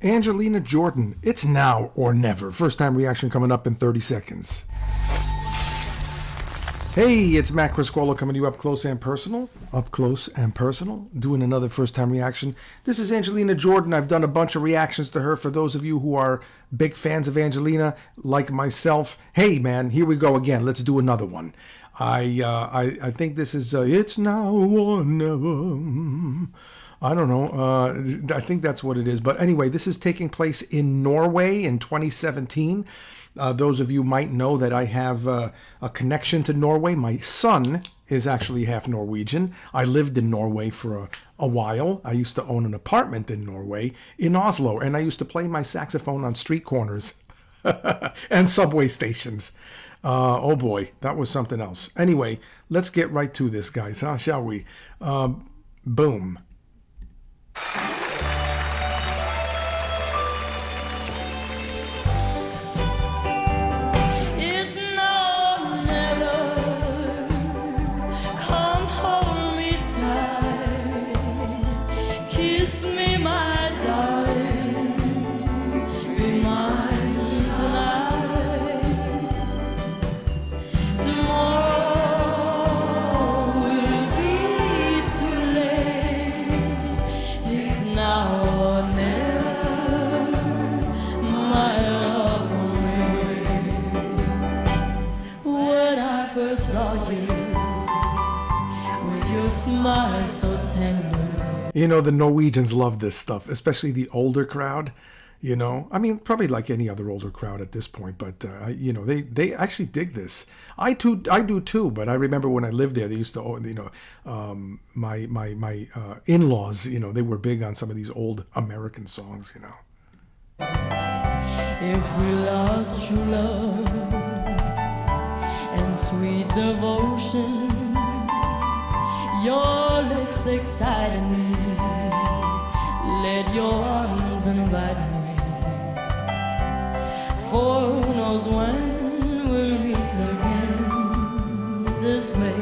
Angelina Jordan, It's Now or Never. First time reaction coming up in 30 seconds. Hey, it's Matt Criscuolo coming to you up close and personal. Up close and personal. Doing another first time reaction. This is Angelina Jordan. I've done a bunch of reactions to her. For those of you who are big fans of Angelina, like myself, hey man, here we go again. Let's do another one. I think this is It's Now or Never. I don't know. I think that's what it is. But anyway, this is taking place in Norway in 2017. Those of you might know that I have a connection to Norway. My son is actually half Norwegian. I lived in Norway for a while. I used to own an apartment in Norway, in Oslo, and I used to play my saxophone on street corners and subway stations. Oh boy, that was something else. Anyway, let's get right to this, guys, huh? Shall we? Boom. So tender. You know, the Norwegians love this stuff, especially the older crowd. You know, I mean, probably like any other older crowd at this point, but you know, they actually dig this. I do too. But I remember when I lived there, they used to, you know, my in-laws, you know, they were big on some of these old American songs. You know. If we lost true love and sweet devotion, your lips excited me. Let your arms invite me. For who knows when we'll meet again this way.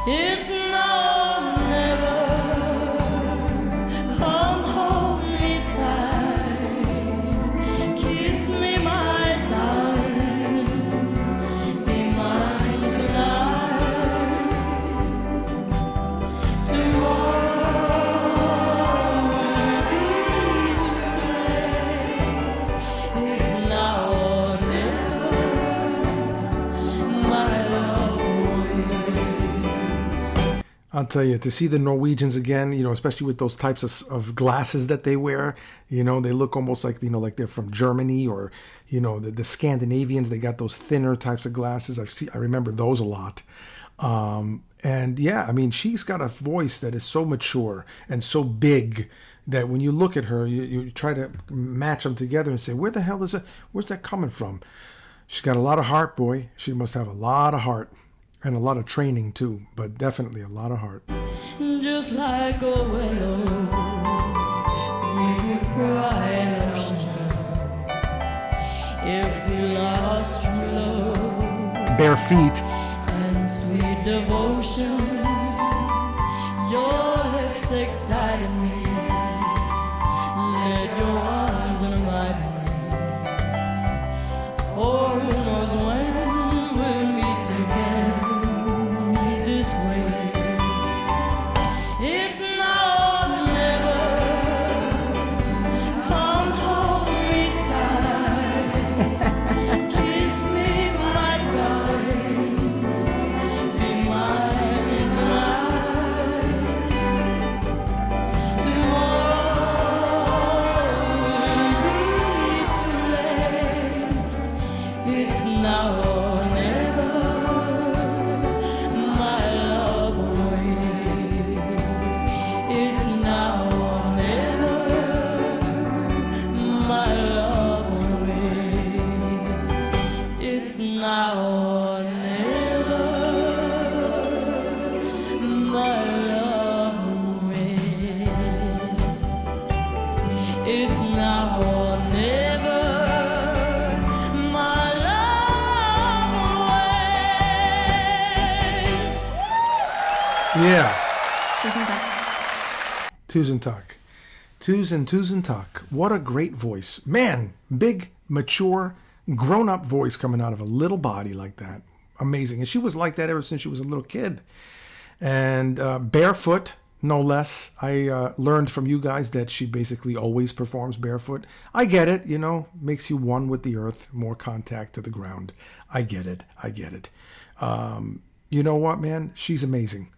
It's now or never. Come hold me tight. Kiss me, my darling. Be mine tonight. I'll tell you, to see the Norwegians again, you know, especially with those types of glasses that they wear, you know, they look almost like, you know, like they're from Germany, or, you know, the Scandinavians, they got those thinner types of glasses. I remember those a lot. And yeah, I mean, she's got a voice that is so mature and so big that when you look at her, you try to match them together and say, where's that coming from? She's got a lot of heart, boy. She must have a lot of heart. And a lot of training too, but definitely a lot of heart. Just like a willow, we would cry an ocean if we lost true love. Bare feet. And sweet devotion, your lips excited me. Let your arms invite me. For who knows when we'll meet again. It's now or never. Come hold me tight. Kiss me, my darling. Be mine tonight. Tomorrow will be too late. It's now or never. Yeah. Tusen takk. Tusen tak. What a great voice. Man, big, mature, grown-up voice coming out of a little body like that. Amazing. And she was like that ever since she was a little kid. And barefoot, no less. I learned from you guys that she basically always performs barefoot. I get it, you know, makes you one with the earth, more contact to the ground. I get it. You know what, man? She's amazing.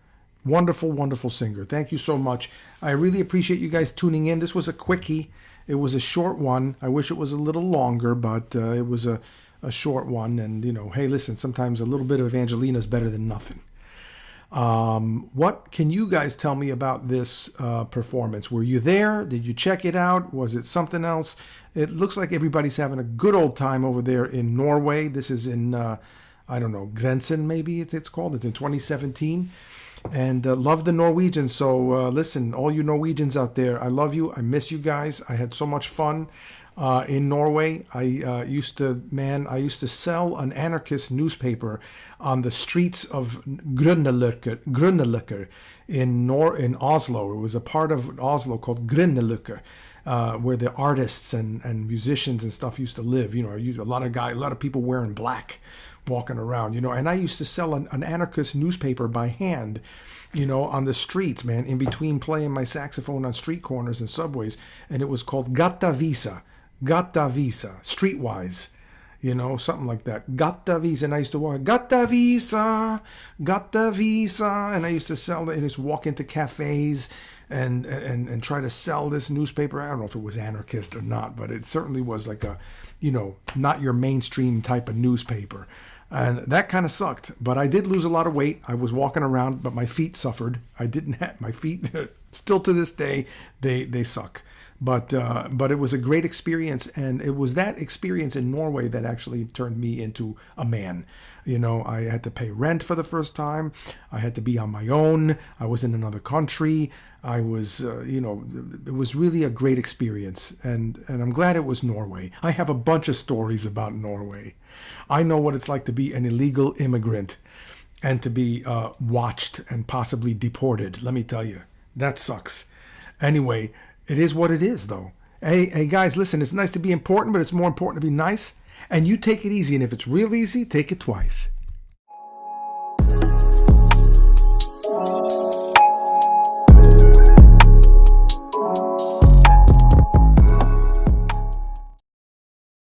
Wonderful, wonderful singer. Thank you so much. I really appreciate you guys tuning in. This was a quickie. It was a short one. I wish it was a little longer, but it was a short one. And, you know, hey, listen, sometimes a little bit of Angelina is better than nothing. What can you guys tell me about this performance? Were you there? Did you check it out? Was it something else? It looks like everybody's having a good old time over there in Norway. This is in, I don't know, Grensen maybe it's called. It's in 2017. And love the Norwegians. So listen, all you Norwegians out there, I love you. I miss you guys. I had so much fun in Norway. I used to sell an anarchist newspaper on the streets of Grünerløkka in Oslo. It was a part of Oslo called Grünerløkka, where the artists and musicians and stuff used to live. You know, a lot of people wearing black, walking around, you know, and I used to sell an anarchist newspaper by hand, you know, on the streets, man, in between playing my saxophone on street corners and subways, and it was called Gattavisa, Streetwise, you know, something like that. Gattavisa, and I used to walk, Gattavisa, and I used to sell it, and just walk into cafes and try to sell this newspaper. I don't know if it was anarchist or not, but it certainly was like a, you know, not your mainstream type of newspaper. And that kind of sucked, but I did lose a lot of weight. I was walking around, but my feet suffered. I didn't have my feet still to this day. They suck, but it was a great experience, and it was that experience in Norway that actually turned me into a man. You know, I had to pay rent for the first time. I had to be on my own. I was in another country. I was, you know, it was really a great experience, and I'm glad it was Norway. I have a bunch of stories about Norway. I know what it's like to be an illegal immigrant and to be watched and possibly deported. Let me tell you, that sucks. Anyway, it is what it is, though. Hey, guys, listen, it's nice to be important, but it's more important to be nice. And you take it easy, and if it's real easy, take it twice.